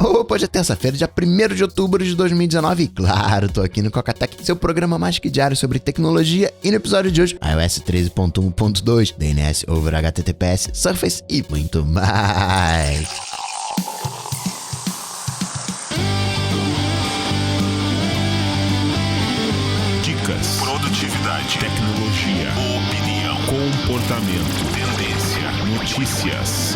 Hoje é terça-feira, dia 1º de outubro de 2019 e claro, tô aqui no Cocatec, seu programa mais que diário sobre tecnologia e no episódio de hoje, iOS 13.1.2, DNS over HTTPS, Surface e muito mais. Dicas, produtividade, tecnologia, opinião, comportamento, tendência, notícias.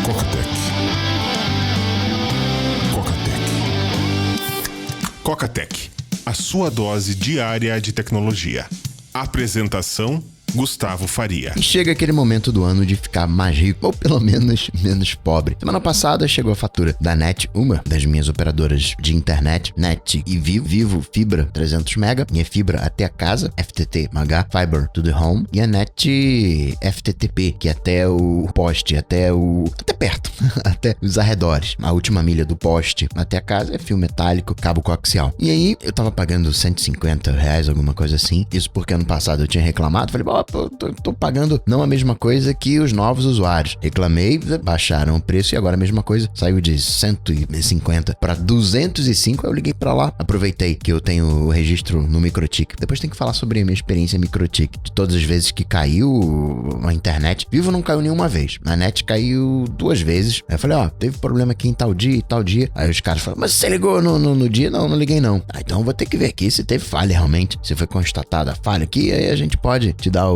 Cocatec, a sua dose diária de tecnologia. Apresentação: Gustavo Faria. E chega aquele momento do ano de ficar mais rico, ou pelo menos menos pobre. Semana passada chegou a fatura da NET, uma das minhas operadoras de internet, NET e Vivo Fibra 300 MB, minha fibra até a casa, FTTH, Fiber to the Home, e a NET FTTP, que é até o poste, até perto, até os arredores. A última milha do poste até a casa é fio metálico, cabo coaxial. E aí eu tava pagando R$150, alguma coisa assim, isso porque ano passado eu tinha reclamado, falei, tô pagando não a mesma coisa que os novos usuários. Reclamei, baixaram o preço e agora a mesma coisa. Saiu de 150 para 205, eu liguei para lá. Aproveitei que eu tenho o registro no Microtik. Depois tem que falar sobre a minha experiência Microtik. De todas as vezes que caiu a internet. Vivo não caiu nenhuma vez. A net caiu 2 vezes. Aí eu falei, teve problema aqui em tal dia e tal dia. Aí os caras falaram, mas você ligou no dia? Não liguei não. Então vou ter que ver aqui se teve falha realmente. Se foi constatada a falha aqui, aí a gente pode te dar o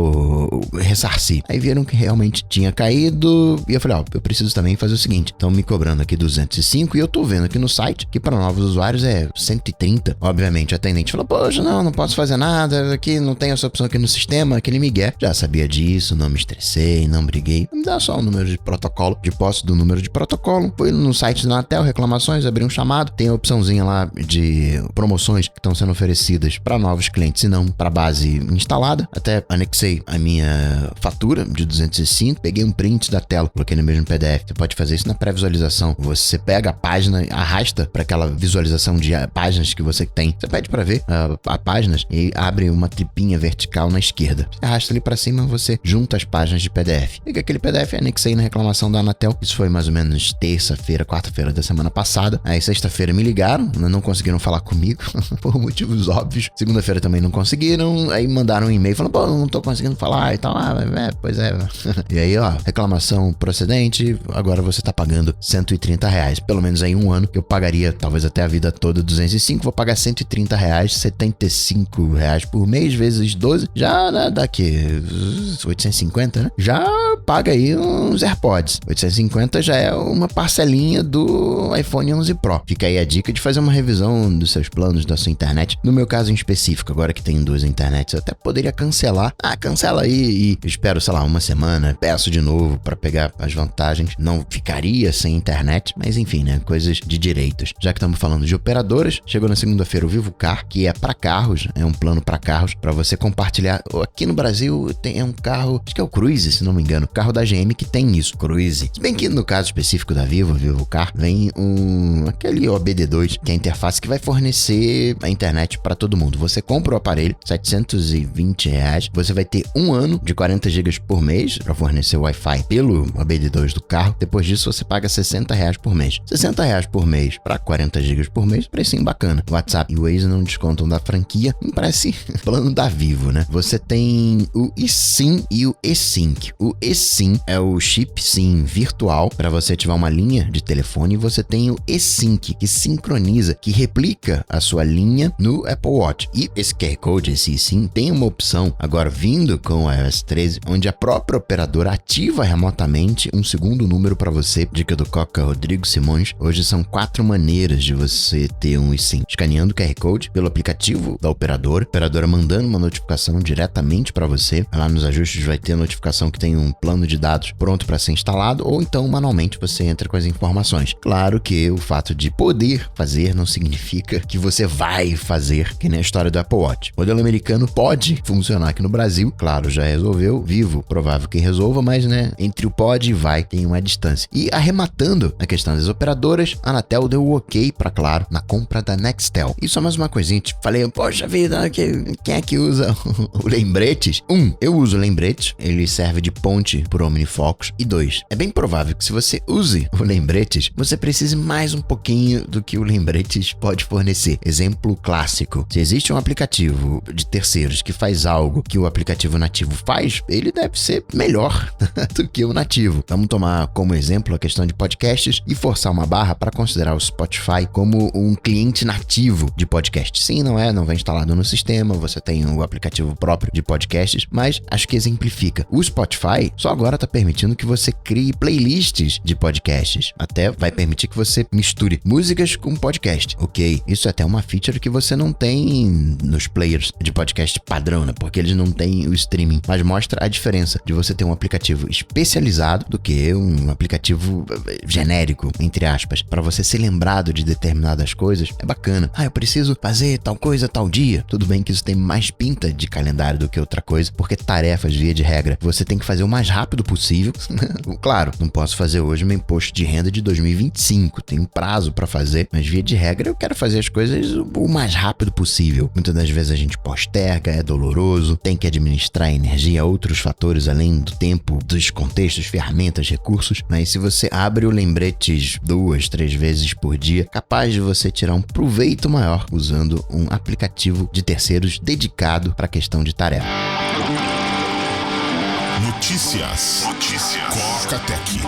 ressarcir. Aí viram que realmente tinha caído e eu falei, eu preciso também fazer o seguinte, estão me cobrando aqui 205 e eu tô vendo aqui no site que para novos usuários é 130. Obviamente, o atendente falou, poxa, não posso fazer nada, aqui não tem essa opção aqui no sistema, aquele migué. Já sabia disso, não me estressei, não briguei. Me dá só o número de protocolo, de posse do número de protocolo. Fui no site da Anatel, reclamações, abri um chamado, tem a opçãozinha lá de promoções que estão sendo oferecidas para novos clientes e não para base instalada. Até anexei a minha fatura de 205, peguei um print da tela, coloquei no mesmo PDF. Você pode fazer isso na pré-visualização. Você pega a página, arrasta para aquela visualização de páginas que você tem. Você pede para ver a páginas e abre uma tripinha vertical na esquerda. Você arrasta ali para cima, você junta as páginas de PDF. Peguei aquele PDF, anexei na reclamação da Anatel. Isso foi mais ou menos terça-feira, quarta-feira da semana passada. Aí sexta-feira me ligaram, não conseguiram falar comigo por motivos óbvios. Segunda-feira também não conseguiram. Aí mandaram um e-mail falando, não tô conseguindo falar e tal. Pois é. E aí, reclamação procedente, agora você tá pagando R$130. Pelo menos aí um ano, que eu pagaria talvez até a vida toda 205, vou pagar R$130, R$75 por mês, vezes 12, já, né, daqui 850, né? Já paga aí uns AirPods. 850 já é uma parcelinha do iPhone 11 Pro. Fica aí a dica de fazer uma revisão dos seus planos, da sua internet. No meu caso em específico, agora que tenho 2 internets, eu até poderia cancelar. Cancela aí e espero, sei lá, uma semana, peço de novo para pegar as vantagens. Não ficaria sem internet, mas enfim, né? Coisas de direitos. Já que estamos falando de operadoras, chegou na segunda-feira o Vivo Car, que é para carros, é um plano para carros, para você compartilhar. Aqui no Brasil é um carro, acho que é o Cruise, se não me engano, carro da GM que tem isso, Cruise. Se bem que no caso específico da Vivo Car, vem aquele OBD2, que é a interface que vai fornecer a internet para todo mundo. Você compra o aparelho, R$720, você vai ter um ano de 40 GB por mês para fornecer o Wi-Fi pelo OBD2 do carro. Depois disso, você paga R$60 por mês. R$60 por mês para 40 GB por mês, precinho bacana. O WhatsApp e o Waze não descontam da franquia. Me parece plano da Vivo, né? Você tem o eSIM e o eSync. O eSIM é o chip SIM virtual para você ativar uma linha de telefone. E você tem o eSync, que sincroniza, que replica a sua linha no Apple Watch. E esse QR Code, esse eSIM, tem uma opção agora vindo com o iOS 13, onde a própria operadora ativa remotamente um segundo número para você. Dica do Coca Rodrigo Simões. Hoje são 4 maneiras de você ter um eSIM. Escaneando o QR Code pelo aplicativo da operadora mandando uma notificação diretamente para você. Lá nos ajustes vai ter a notificação que tem um plano de dados pronto para ser instalado, ou então manualmente você entra com as informações. Claro que o fato de poder fazer não significa que você vai fazer, que nem a história do Apple Watch. O modelo americano pode funcionar aqui no Brasil, Vivo, claro, já resolveu. Vivo, provável que resolva, mas, né, entre o pode e vai tem uma distância. E arrematando a questão das operadoras, a Anatel deu o ok pra Claro na compra da Nextel. E só mais uma coisinha, falei, poxa vida, quem é que usa o Lembretes? 1. Eu uso o Lembretes, ele serve de ponte pro OmniFocus. E 2. É bem provável que se você use o Lembretes, você precise mais um pouquinho do que o Lembretes pode fornecer. Exemplo clássico. Se existe um aplicativo de terceiros que faz algo que o aplicativo nativo faz, ele deve ser melhor do que o nativo. Vamos tomar como exemplo a questão de podcasts e forçar uma barra para considerar o Spotify como um cliente nativo de podcast. Sim, não vem instalado no sistema, você tem o aplicativo próprio de podcasts, mas acho que exemplifica. O Spotify só agora está permitindo que você crie playlists de podcasts. Até vai permitir que você misture músicas com podcast. Ok, isso é até uma feature que você não tem nos players de podcast padrão, né? Porque eles não têm o streaming, mas mostra a diferença de você ter um aplicativo especializado do que um aplicativo genérico, entre aspas, para você ser lembrado de determinadas coisas. É bacana. Eu preciso fazer tal coisa tal dia. Tudo bem que isso tem mais pinta de calendário do que outra coisa, porque tarefas, via de regra, você tem que fazer o mais rápido possível. Claro, não posso fazer hoje meu imposto de renda de 2025, tem um prazo para fazer, mas via de regra eu quero fazer as coisas o mais rápido possível. Muitas das vezes a gente posterga, é doloroso, tem que administrar energia, outros fatores além do tempo, dos contextos, ferramentas, recursos, mas se você abre o Lembretes 2, 3 vezes por dia, capaz de você tirar um proveito maior usando um aplicativo de terceiros dedicado para a questão de tarefa. Notícias. Coca-Tech.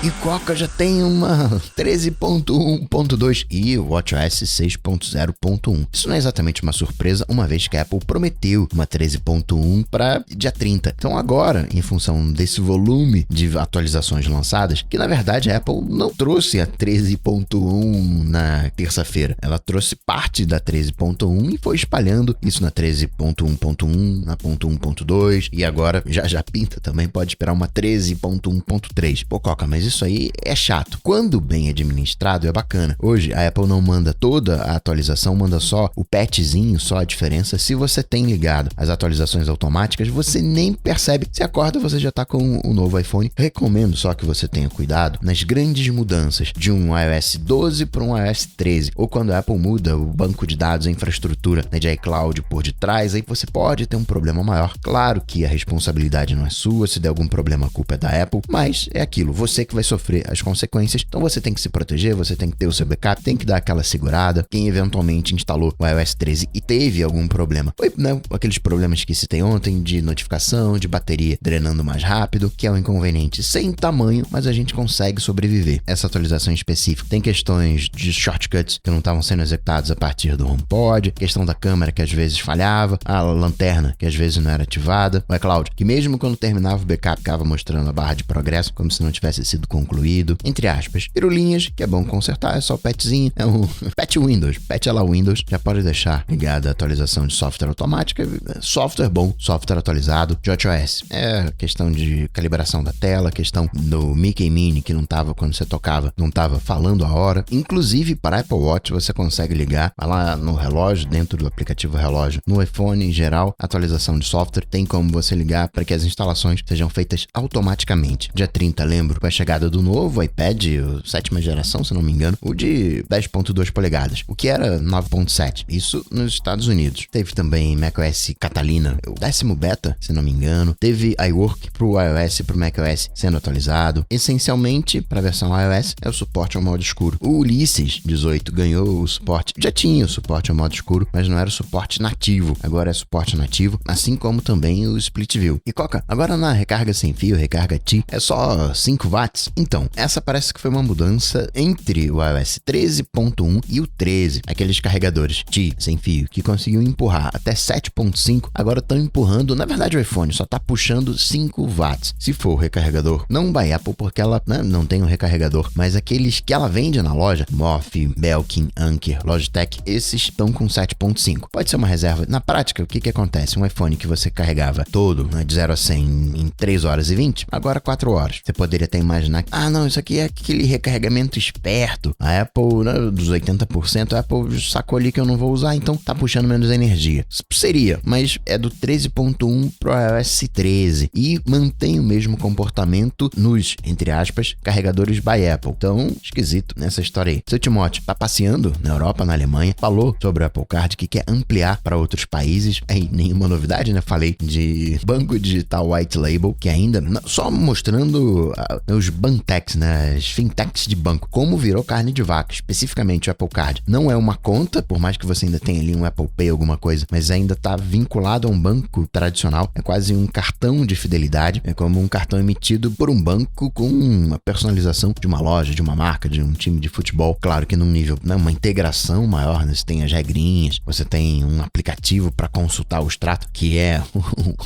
E Coca já tem uma 13.1.2 e o WatchOS 6.0.1. Isso não é exatamente uma surpresa, uma vez que a Apple prometeu uma 13.1 para dia 30. Então agora, em função desse volume de atualizações lançadas, que na verdade a Apple não trouxe a 13.1 na terça-feira. Ela trouxe parte da 13.1 e foi espalhando isso na 13.1.1, na .1.2 e agora já pinta também, pode esperar uma 13.1.3. Pô, Coca, mas isso aí é chato. Quando bem administrado, é bacana. Hoje, a Apple não manda toda a atualização, manda só o patchzinho, só a diferença. Se você tem ligado as atualizações automáticas, você nem percebe. Se acorda, você já está com o novo iPhone. Recomendo só que você tenha cuidado nas grandes mudanças de um iOS 12 para um iOS 13, ou quando a Apple muda o banco de dados, a infraestrutura, né, de iCloud por detrás, aí você pode ter um problema maior. Claro que a responsabilidade não é sua, se der algum problema a culpa é da Apple, mas é aquilo, você que vai sofrer as consequências, então você tem que se proteger, você tem que ter o seu backup, tem que dar aquela segurada. Quem eventualmente instalou o iOS 13 e teve algum problema, foi, né, aqueles problemas que citei ontem de notificação, de bateria drenando mais rápido, que é um inconveniente sem tamanho, mas a gente consegue sobreviver. Essa atualização específica tem questões de shortcuts que não estavam sendo executados a partir do HomePod, questão da câmera que às vezes falhava, a lanterna que às vezes não era ativada, o iCloud, que mesmo quando terminava o backup ficava mostrando a barra de progresso como se não tivesse sido concluído, entre aspas. Pirulinhas, que é bom consertar, é só o patchzinho, é um patch Windows, patch lá Windows, já pode deixar ligada a atualização de software automática, software bom, software atualizado de WatchOS. É questão de calibração da tela, questão do Mickey Mini que não tava quando você tocava, não tava falando a hora. Inclusive para Apple Watch você consegue ligar, vai lá no relógio, dentro do aplicativo relógio, no iPhone em geral, atualização de software, tem como você ligar para que as instalações sejam feitas automaticamente. Dia 30, lembro, com a chegada do novo iPad, o 7ª geração, se não me engano, o de 10.2 polegadas, o que era 9.7, isso nos Estados Unidos. Teve também macOS Catalina, o 10º beta, se não me engano. Teve iWork pro iOS e pro macOS sendo atualizado. Essencialmente, para a versão iOS, é o suporte ao modo escuro. O Ulysses 18 ganhou o suporte, já tinha o suporte ao modo escuro, mas não era o suporte nativo. Agora é suporte nativo, assim como também o Split View. E Coca, agora na recarga sem fio, recarga T, é só 5 watts? Então, essa parece que foi uma mudança entre o iOS 13.1 e o 13. Aqueles carregadores T sem fio que conseguiam empurrar até 7.5, agora estão empurrando, na verdade o iPhone só está puxando 5 watts. Se for o recarregador, não by Apple, porque ela não tem um recarregador, mas aqueles que ela vende na loja, Morphe, Belkin, Anker, Logitech, esses estão com 7.5. Pode ser uma reserva. Na prática, o que acontece? Um iPhone que você carregava todo, né, de 0 a 100 em 3 horas e 20, agora 4 horas. Você poderia ter imaginado imaginar, não, isso aqui é aquele recarregamento esperto. A Apple, né, dos 80%, a Apple sacou ali que eu não vou usar, então tá puxando menos energia. Seria, mas é do 13.1 pro iOS 13 e mantém o mesmo comportamento nos, entre aspas, carregadores by Apple. Então, esquisito nessa história aí. Seu Timóteo tá passeando na Europa, na Alemanha, falou sobre o Apple Card que quer ampliar para outros países. Aí, nenhuma novidade, né? Falei de banco digital white label, que ainda, só mostrando os bantechs, né? As fintechs de banco, como virou carne de vaca, especificamente o Apple Card. Não é uma conta, por mais que você ainda tenha ali um Apple Pay, alguma coisa, mas ainda tá vinculado a um banco tradicional. É quase um cartão de fidelidade, é como um cartão emitido por um banco com uma personalização de uma loja, de uma marca, de um time de futebol. Claro que num nível, né, uma integração maior, né? Você tem as regrinhas, você tem um aplicativo para consultar o extrato, que é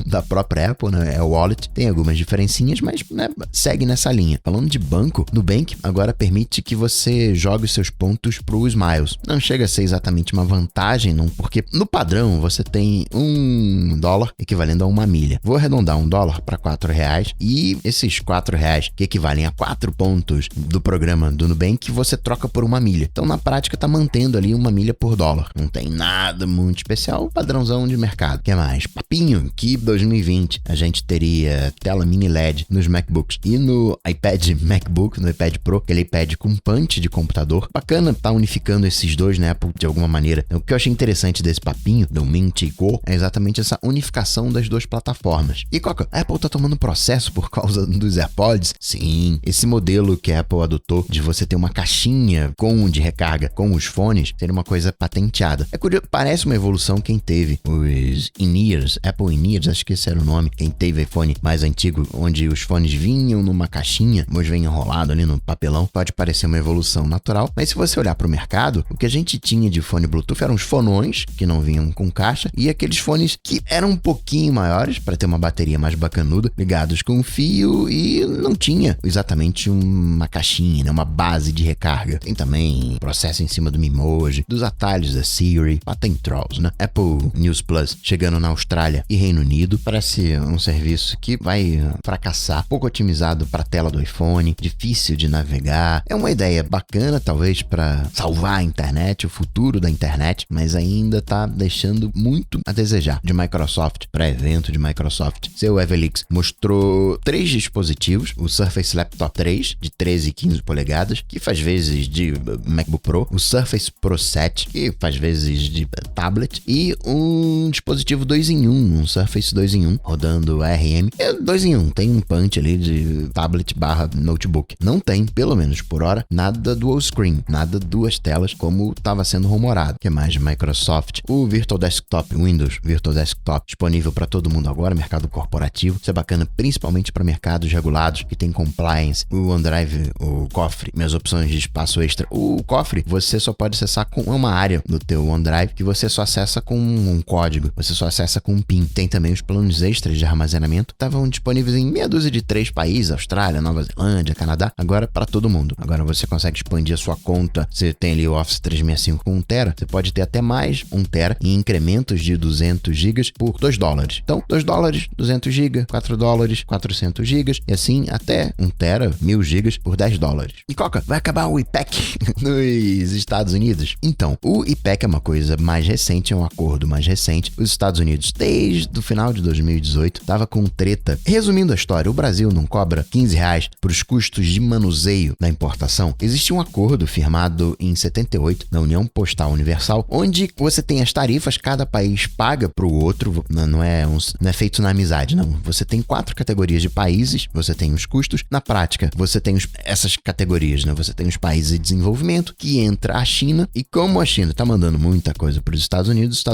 da própria Apple, né? É o Wallet. Tem algumas diferencinhas, mas, né, segue nessa linha. Falando de banco, Nubank agora permite que você jogue os seus pontos pro Smiles. Não chega a ser exatamente uma vantagem, não, porque no padrão você tem $1 equivalendo a 1 milha. Vou arredondar $1 para R$4 e esses R$4 que equivalem a 4 pontos do programa do Nubank, você troca por 1 milha. Então, na prática, tá mantendo ali 1 milha por $1. Não tem nada muito especial, padrãozão de mercado. O que mais? Papinho, que 2020 a gente teria tela mini LED nos MacBooks e no iPad MacBook, no iPad Pro, aquele iPad com punch de computador. Bacana tá unificando esses dois, né, Apple, de alguma maneira. O que eu achei interessante desse papinho, do Mint e Go, é exatamente essa unificação das duas plataformas. E Coca, a Apple tá tomando processo por causa dos AirPods? Sim, esse modelo que a Apple adotou de você ter uma caixinha de recarga com os fones, seria uma coisa patenteada. É curioso, parece uma evolução quem teve os in-ears, Apple in-ears, acho que esse era o nome, quem teve iPhone mais antigo, onde os fones vinham numa caixinha, hoje vem enrolado ali no papelão, pode parecer uma evolução natural, mas se você olhar pro mercado, o que a gente tinha de fone Bluetooth eram os fonões, que não vinham com caixa, e aqueles fones que eram um pouquinho maiores, para ter uma bateria mais bacanuda, ligados com fio e não tinha exatamente uma caixinha, né, uma base de recarga. Tem também processo em cima do Memoji, dos atalhos da Siri, tem trolls, né? Apple News Plus chegando na Austrália e Reino Unido, parece um serviço que vai fracassar, pouco otimizado para a tela do iPhone, difícil de navegar. É uma ideia bacana, talvez, para salvar a internet, o futuro da internet, mas ainda tá deixando muito a desejar. De Microsoft, para evento de Microsoft, seu Evelix mostrou 3 dispositivos, o Surface Laptop 3, de 13 e 15 polegadas, que faz vezes de MacBook Pro, o Surface Pro 7, que faz vezes de tablet, e um dispositivo 2 em 1, um Surface 2 em 1, rodando ARM. É 2 em 1, tem um punch ali de tablet / notebook. Não tem, pelo menos por hora, nada dual screen, nada duas telas, como estava sendo rumorado. O que mais de Microsoft? O Virtual Desktop Windows, Virtual Desktop, disponível para todo mundo agora, mercado corporativo. Isso é bacana, principalmente para mercados regulados, que tem compliance. O OneDrive, o cofre, minhas opções de espaço extra. O cofre, você só pode acessar com uma área do teu OneDrive, que você só acessa com um código, você só acessa com um PIN. Tem também os planos extras de armazenamento, estavam disponíveis em meia dúzia de 3 países, Austrália, Nova Zelândia, Canadá, agora para todo mundo. Agora você consegue expandir a sua conta, você tem ali o Office 365 com 1 tera, você pode ter até mais 1 tera em incrementos de 200 GB por $2. Então, $2, 200 GB, $4, 400 GB, e assim até 1 tera, 1000 GB por $10. E Coca, vai acabar o IPEC nos Estados Unidos? Então, o IPEC é uma coisa mais recente, é um acordo mais recente. Os Estados Unidos, desde o final de 2018, estava com treta. Resumindo a história, o Brasil não cobra R$15 para os custos de manuseio da importação. Existe um acordo firmado em 78 na União Postal Universal, onde você tem as tarifas, cada país paga para o outro, não é feito na amizade, não. Você tem 4 categorias de países, você tem os custos. Na prática, você tem essas categorias, né? Você tem os países de desenvolvimento, que entra a China, e como a China está mandando muita coisa para os Estados Unidos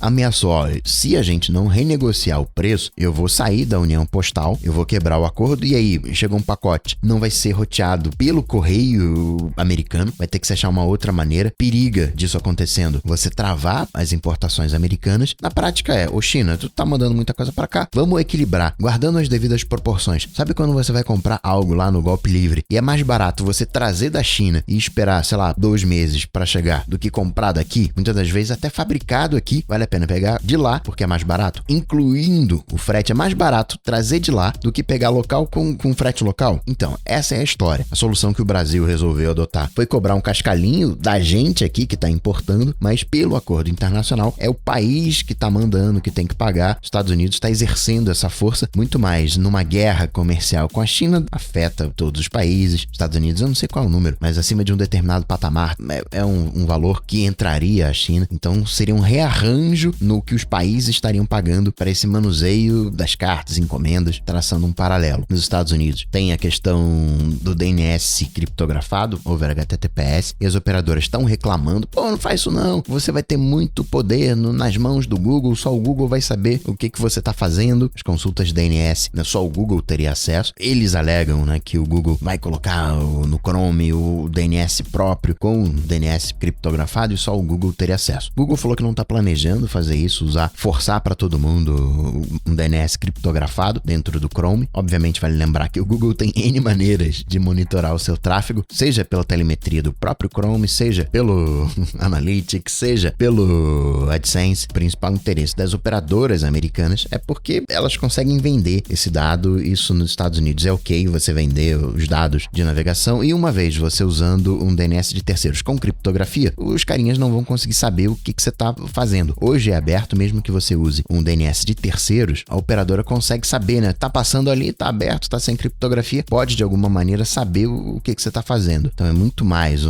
ameaçou, ó, se a gente não renegociar o preço, eu vou sair da União Postal, eu vou quebrar o acordo, e aí chegou um pacote, não vai ser roteado pelo correio americano, vai ter que se achar uma outra maneira. Periga disso acontecendo, você travar as importações americanas. Na prática ô China, tu tá mandando muita coisa para cá, vamos equilibrar, guardando as devidas proporções. Sabe quando você vai comprar algo lá no Golpe Livre e é mais barato você trazer da China e esperar, sei lá, 2 meses para chegar do que comprar daqui? Muitas das vezes até fabricado aqui, vale a pena pegar de lá porque é mais barato, incluindo o frete. É mais barato trazer de lá do que pegar local com frete local. legal? Então, essa é a história. A solução que o Brasil resolveu adotar foi cobrar um cascalhinho da gente aqui que está importando, mas pelo acordo internacional é o país que está mandando, que tem que pagar. Os Estados Unidos está exercendo essa força muito mais numa guerra comercial com a China, afeta todos os países. Estados Unidos, eu não sei qual é o número, mas acima de um determinado patamar é um valor que entraria a China. Então seria um rearranjo no que os países estariam pagando para esse manuseio das cartas, encomendas, traçando um paralelo. Nos Estados Unidos tem a questão do DNS criptografado, over HTTPS, e as operadoras estão reclamando, pô, não faz isso não, você vai ter muito poder nas mãos do Google, só o Google vai saber o que você está fazendo. As consultas DNS, né, só o Google teria acesso. Eles alegam, né, que o Google vai colocar no Chrome o DNS próprio com DNS criptografado e só o Google teria acesso. O Google falou que não está planejando fazer isso, forçar para todo mundo um DNS criptografado dentro do Chrome. Obviamente vale lembrar que o Google tem N maneiras de monitorar o seu tráfego, seja pela telemetria do próprio Chrome, seja pelo Analytics, seja pelo AdSense. O principal interesse das operadoras americanas é porque elas conseguem vender esse dado. Isso nos Estados Unidos é ok, você vender os dados de navegação, e uma vez você usando um DNS de terceiros com criptografia, os carinhas não vão conseguir saber o que você está fazendo. Hoje é aberto, mesmo que você use um DNS de terceiros, a operadora consegue saber, né? Tá passando ali, tá aberto, tá sem criptografia, pode de alguma maneira saber o que você tá fazendo. Então é muito mais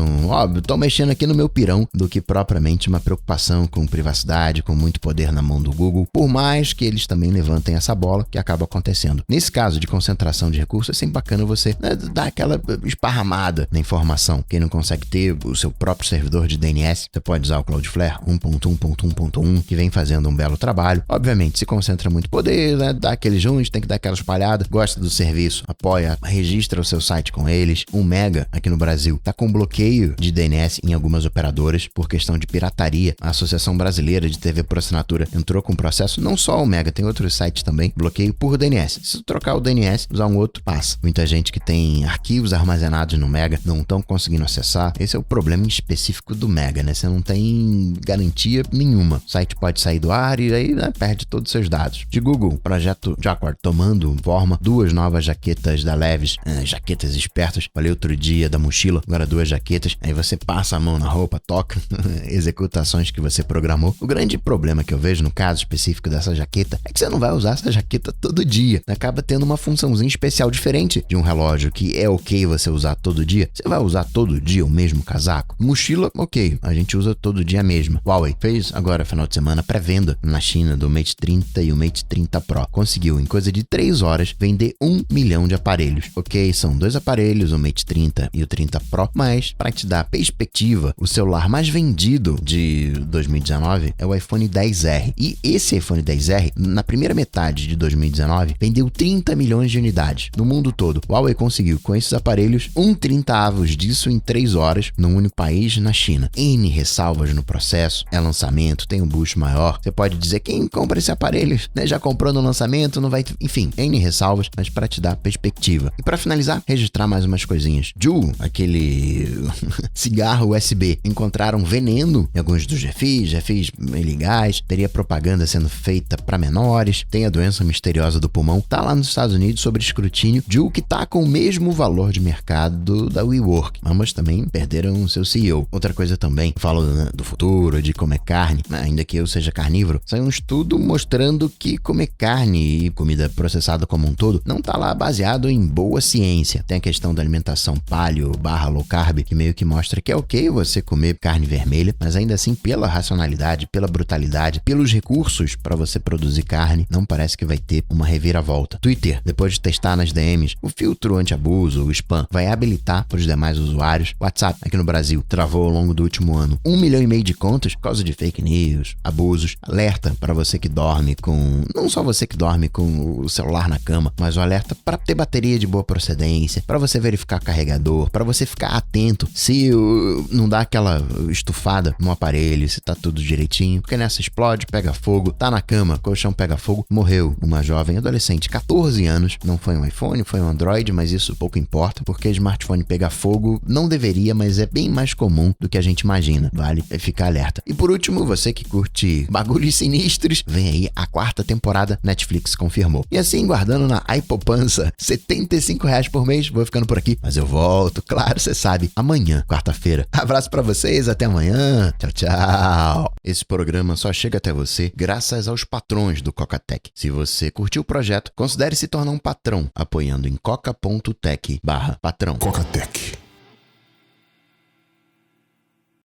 tô mexendo aqui no meu pirão do que propriamente uma preocupação com privacidade, com muito poder na mão do Google, por mais que eles também levantem essa bola, que acaba acontecendo. Nesse caso de concentração de recursos, é sempre bacana você, né, dar aquela esparramada na informação. Quem não consegue ter o seu próprio servidor de DNS, você pode usar o Cloudflare 1.1.1.1, que vem fazendo um belo trabalho. Obviamente, se concentra muito poder, né, dá aquele junto, tem que dar aquela espalhada, gosta do serviço, apoia, registra o seu site com eles. O Mega, aqui no Brasil, tá com bloqueio de DNS em algumas operadoras por questão de pirataria. A Associação Brasileira de TV por Assinatura entrou com um processo, não só o Mega, tem outros sites também, bloqueio por DNS. Se trocar o DNS, usar um outro, passa. Muita gente que tem arquivos armazenados no Mega não estão conseguindo acessar. Esse é o problema específico do Mega, né? Você não tem garantia nenhuma. O site pode sair do ar e aí, né, perde todos os seus dados. De Google, projeto Jacquard tomando forma, 2 novas jaquetas da Levi's, jaquetas espertas. Falei outro dia da mochila, agora 2 jaquetas. Aí você passa a mão na roupa, toca, executa ações que você programou. O grande problema que eu vejo no caso específico dessa jaqueta é que você não vai usar essa jaqueta todo dia. Acaba tendo uma funçãozinha especial diferente de um relógio que é ok você usar todo dia. Você vai usar todo dia o mesmo casaco? Mochila, ok, a gente usa todo dia a mesma. Huawei fez agora, final de semana, pré-venda na China do Mate 30 e o Mate 30 Pro. Conseguiu, em coisa de 3 horas, vender 1 milhão de aparelhos. Ok, são 2 aparelhos, o Mate 30 e o 30 Pro, mas para te dar perspectiva, o celular mais vendido de 2019 é o iPhone XR. E esse iPhone XR, na primeira metade de 2019, vendeu 30 milhões de unidades no mundo todo. O Huawei conseguiu, com esses aparelhos, 1/30 disso em 3 horas, num único país, na China. N ressalvas no processo, é lançamento, tem um boost maior. Você pode dizer, quem compra esse aparelho, né, já comprou no lançamento, não vai... Enfim, N ressalvas, mas para te dar perspectiva. E para finalizar, registrar mais umas coisinhas. Juul, aquele cigarro USB, encontraram veneno em alguns dos refis ilegais, teria propaganda sendo feita para menores, tem a doença misteriosa do pulmão, tá lá nos Estados Unidos sob escrutínio. Juul, que tá com o mesmo valor de mercado da WeWork. Ambas também perderam seu CEO. Outra coisa também, falo, né, do futuro, de comer carne, ainda que eu seja carnívoro, saiu um estudo mostrando que comer carne e comida processada como um todo não tá lá baseado em boa ciência. Tem a questão da alimentação paleo/low carb, que meio que mostra que é ok você comer carne vermelha, mas ainda assim, pela racionalidade, pela brutalidade, pelos recursos para você produzir carne, não parece que vai ter uma reviravolta. Twitter, depois de testar nas DMs o filtro anti-abuso, o spam, vai habilitar para os demais usuários. WhatsApp, aqui no Brasil, travou ao longo do último ano 1,5 milhão de contas por causa de fake news, abusos. Alerta para você que dorme com... Não só você que dorme com o celular na cama, mas o alerta para ter bateria de boa procedência, para você verificar carregador, para você ficar atento se não dá aquela estufada no aparelho, se tá tudo direitinho, porque nessa explode, pega fogo, tá na cama, colchão pega fogo, morreu uma jovem adolescente, 14 anos, não foi um iPhone, foi um Android, mas isso pouco importa, porque smartphone pegar fogo não deveria, mas é bem mais comum do que a gente imagina, vale ficar alerta. E por último, você que curte bagulhos sinistros, vem aí a 4ª temporada, Netflix confirmou. E assim, guardando na poupança, R$35 por mês, vou ficando por aqui, mas eu volto, claro, você sabe, amanhã, quarta-feira. Abraço pra vocês, até amanhã. Tchau, tchau. Esse programa só chega até você graças aos patrões do Cocatec. Se você curtiu o projeto, considere se tornar um patrão, apoiando em coca.tech/patrão. Cocatec.